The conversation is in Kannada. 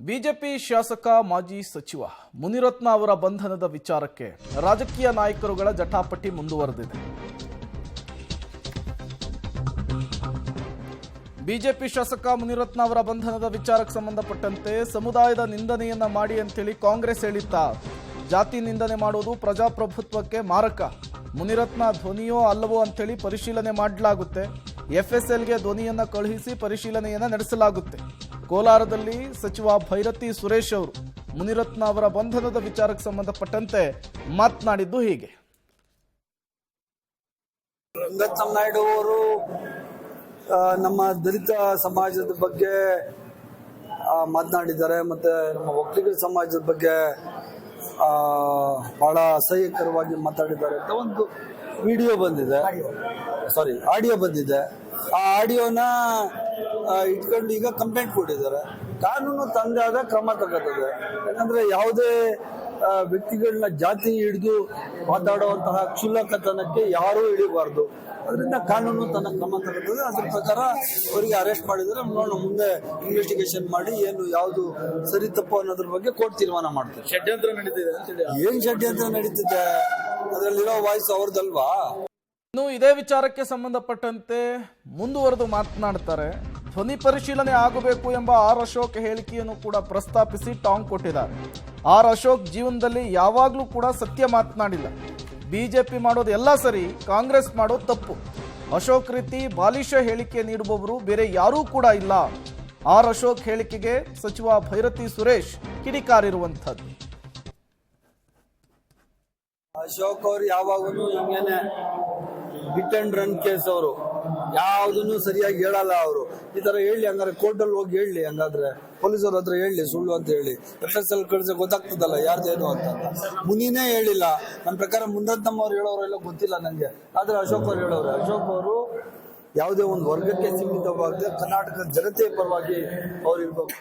ಬಿಜೆಪಿ ಶಾಸಕ ಮಾಜಿ ಸಚಿವ ಮುನಿರತ್ನ ಅವರ ಬಂಧನದ ವಿಚಾರಕ್ಕೆ ರಾಜಕೀಯ ನಾಯಕರುಗಳ ಜಟಾಪಟಿ ಮುಂದುವರೆದಿದೆ. ಬಿಜೆಪಿ ಶಾಸಕ ಮುನಿರತ್ನ ಅವರ ಬಂಧನದ ವಿಚಾರಕ್ಕೆ ಸಂಬಂಧಪಟ್ಟಂತೆ ಸಮುದಾಯದ ನಿಂದನೆಯನ್ನ ಮಾಡಿ ಅಂತೇಳಿ ಕಾಂಗ್ರೆಸ್ ಹೇಳಿತ್ತ. ಜಾತಿ ನಿಂದನೆ ಮಾಡೋದು ಪ್ರಜಾಪ್ರಭುತ್ವಕ್ಕೆ ಮಾರಕ. ಮುನಿರತ್ನ ಧ್ವನಿಯೋ ಅಲ್ಲವೋ ಅಂತೇಳಿ ಪರಿಶೀಲನೆ ಮಾಡಲಾಗುತ್ತೆ. ಎಫ್ಎಸ್ಎಲ್ಗೆ ಧ್ವನಿಯನ್ನ ಕಳುಹಿಸಿ ಪರಿಶೀಲನೆಯನ್ನ ನಡೆಸಲಾಗುತ್ತೆ. ಕೋಲಾರದಲ್ಲಿ ಸಚಿವ ಭೈರತಿ ಸುರೇಶ್ ಅವರು ಮುನಿರತ್ನ ಅವರ ಬಂಧನದ ವಿಚಾರಕ್ಕೆ ಸಂಬಂಧಪಟ್ಟಂತೆ ಮಾತನಾಡಿದ್ದು ಹೀಗೆ. ರಂಗನಾಯ್ಡು ಅವರು ನಮ್ಮ ದಲಿತ ಸಮಾಜದ ಬಗ್ಗೆ ಮಾತನಾಡಿದ್ದಾರೆ. ಮತ್ತೆ ನಮ್ಮ ಒಕ್ಕಲಿಗರ ಸಮಾಜದ ಬಗ್ಗೆ ಬಹಳ ಅಸಹ್ಯಕರವಾಗಿ ಮಾತಾಡಿದ್ದಾರೆ ಅಂತ ಒಂದು ವಿಡಿಯೋ ಬಂದಿದೆ, ಆಡಿಯೋ ಬಂದಿದೆ. ಆ ಆಡಿಯೋನ ಇಟ್ಕೊಂಡು ಈಗ ಕಂಪ್ಲೇಂಟ್ ಕೊಟ್ಟಿದ್ದಾರೆ. ಕಾನೂನು ತಂದೆ ಆದ ಕ್ರಮ ತಗೋತದೆ. ಯಾಕಂದ್ರೆ ಯಾವುದೇ ವ್ಯಕ್ತಿಗಳನ್ನ ಜಾತಿ ಹಿಡಿದು ಮಾತಾಡುವಂತಹ ಕ್ಷುಲ್ಲಕತನಕ್ಕೆ ಯಾರೂ ಹಿಡಿಬಾರ್ದು. ಅದರಿಂದ ಕಾನೂನು ತನ್ನ ಕ್ರಮ ತಗೋತದೆ. ಅದ್ರ ಪ್ರಕಾರ ಅವರಿಗೆ ಅರೆಸ್ಟ್ ಮಾಡಿದರೆ ಮುಂದೆ ಇನ್ವೆಸ್ಟಿಗೇಷನ್ ಮಾಡಿ ಏನು ಯಾವುದು ಸರಿ ತಪ್ಪು ಅನ್ನೋದ್ರ ಬಗ್ಗೆ ಕೋರ್ಟ್ ತೀರ್ಮಾನ ಮಾಡ್ತಾರೆ. ಷಡ್ಯಂತ್ರ ನಡೀತಿದೆ. ಏನ್ ಷಡ್ಯಂತ್ರ ನಡೀತಿದೆ? ಅದರಲ್ಲಿರೋ ವಾಯ್ಸ್ ಅವ್ರದಲ್ವಾ? ಇನ್ನು ಇದೇ ವಿಚಾರಕ್ಕೆ ಸಂಬಂಧಪಟ್ಟಂತೆ ಮುಂದುವರೆದು ಮಾತನಾಡ್ತಾರೆ. ಧ್ವನಿ ಪರಿಶೀಲನೆ ಆಗಬೇಕು ಎಂಬ ಆರ್ ಅಶೋಕ್ ಹೇಳಿಕೆಯನ್ನು ಕೂಡ ಪ್ರಸ್ತಾಪಿಸಿ ಟಾಂಗ್ ಕೊಟ್ಟಿದ್ದಾರೆ. ಆರ್ ಅಶೋಕ್ ಜೀವನದಲ್ಲಿ ಯಾವಾಗಲೂ ಕೂಡ ಸತ್ಯ ಮಾತನಾಡಿಲ್ಲ. ಬಿಜೆಪಿ ಮಾಡೋದು ಎಲ್ಲ ಸರಿ, ಕಾಂಗ್ರೆಸ್ ಮಾಡೋದು ತಪ್ಪು. ಅಶೋಕ್ ರೀತಿ ಬಾಲಿಶ ಹೇಳಿಕೆ ನೀಡುವವರು ಬೇರೆ ಯಾರೂ ಕೂಡ ಇಲ್ಲ. ಆರ್ ಅಶೋಕ್ ಹೇಳಿಕೆಗೆ ಸಚಿವ ಭೈರತಿ ಸುರೇಶ್ ಕಿಡಿಕಾರಿರುವಂಥದ್ದು. ಅಶೋಕ್ ಅವರು ಯಾವಾಗಲೂ ಹಿಂಗೇನೆ ಹಿಟ್ ಅಂಡ್ ರನ್ ಕೇಸ್. ಅವರು ಯಾವುದನ್ನು ಸರಿಯಾಗಿ ಹೇಳಲ್ಲ. ಅವರು ಈ ತರ ಹೇಳಿ, ಹಂಗಾರೆ ಕೋರ್ಟಲ್ಲಿ ಹೋಗಿ ಹೇಳಿ, ಹಂಗಾದ್ರೆ ಪೊಲೀಸರ ಹತ್ರ ಹೇಳಿ ಸುಳ್ಳು ಅಂತ ಹೇಳಿ FSL ಕಳಿಸಿ ಗೊತ್ತಾಗ್ತದಲ್ಲ ಯಾರ್ದೇನು ಅಂತ. ಮುನಿನೇ ಹೇಳಿಲ್ಲ. ನನ್ನ ಪ್ರಕಾರ ಮುನಿರತ್ನಂ ಅವ್ರು ಹೇಳೋರೆಲ್ಲ ಗೊತ್ತಿಲ್ಲ ನನಗೆ, ಆದ್ರೆ ಅಶೋಕ್ ಅವ್ರು ಹೇಳೋರು. ಅಶೋಕ್ ಅವರು ಯಾವುದೇ ಒಂದು ವರ್ಗಕ್ಕೆ ಸೀಮಿತವಾಗದೆ ಕರ್ನಾಟಕದ ಜನತೆಯ ಪರವಾಗಿ ಅವ್ರು ಇರ್ಬೇಕು.